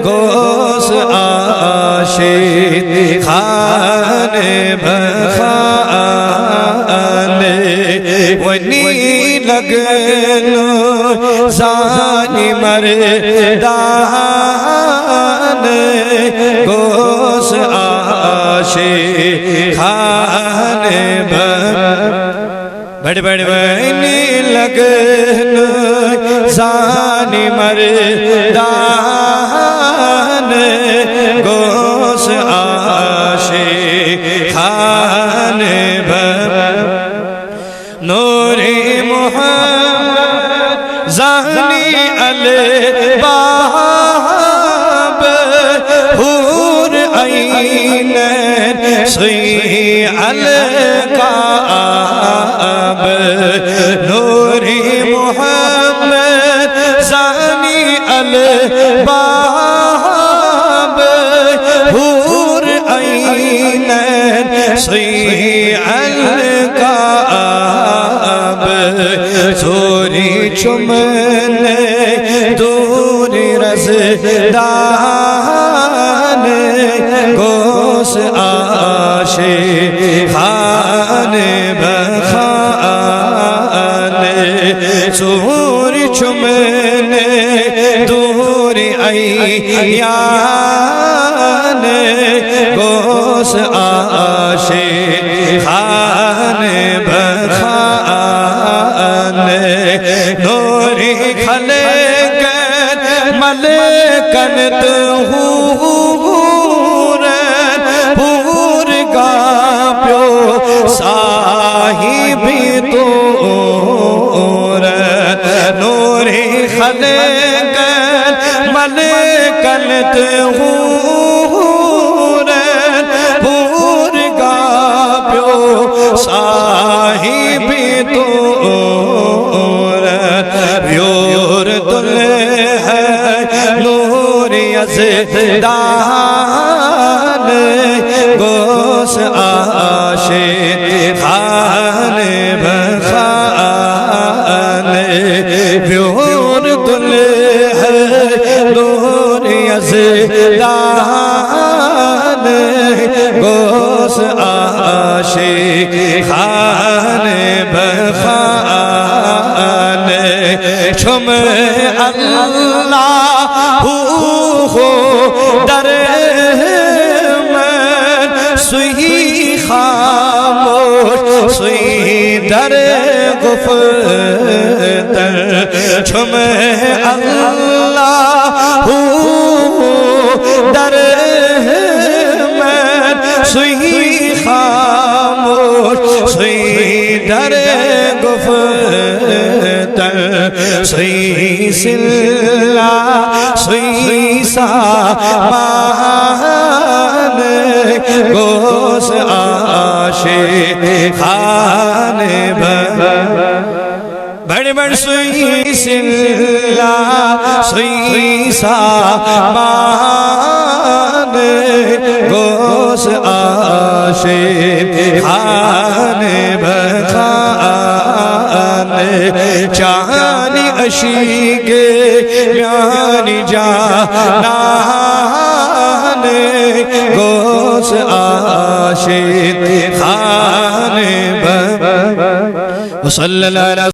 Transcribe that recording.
गोस आशिक खाने बखाने वनी लगनो जानी मर्दान गोस आशिक खाने बड़ बड़ वनी लगनो जानी मर्दान गोस आशिक खाने नूरे मोहम्मद ज़ानी अलबाब हूर ऐन सुई अलकाब नूरे मोहम्मद ज़ानी अलबाब हूर ऐन सुई अलकाब चोरी चुमने दूरी रज़दान गोस आशिक खाने बखाने चोरी चुमने दूरी ऐयान गोस आशिक खाने बखाने नूरी खले कर मलकन तहूरन पूर गा प्यो साहिबी तोरन नूरी खले कर मलकन तहूरन पूर गा प्यो साहिबी तोरन व्योर तुले है नूरी यज़दान गोस आशिक खाने बखाने व्योर तुले है नूरी यज़दान गोस आशिक खाने बखाने छुम अल्लाह हो दर में सुई खामोश सुई दर गुफ्तर छुम अल्लाह हो दर में सुई खामोश सुई दर गुफ्तर सुई सिल्ला सुई सामान गोस आशिक खाने बड़ बड़ सुई सिल्ला सुई सामान गोस आशिक खाने बखाने चानी अशीगे म्यानी जानान गोस आशिक खाने सल्लल्लाहु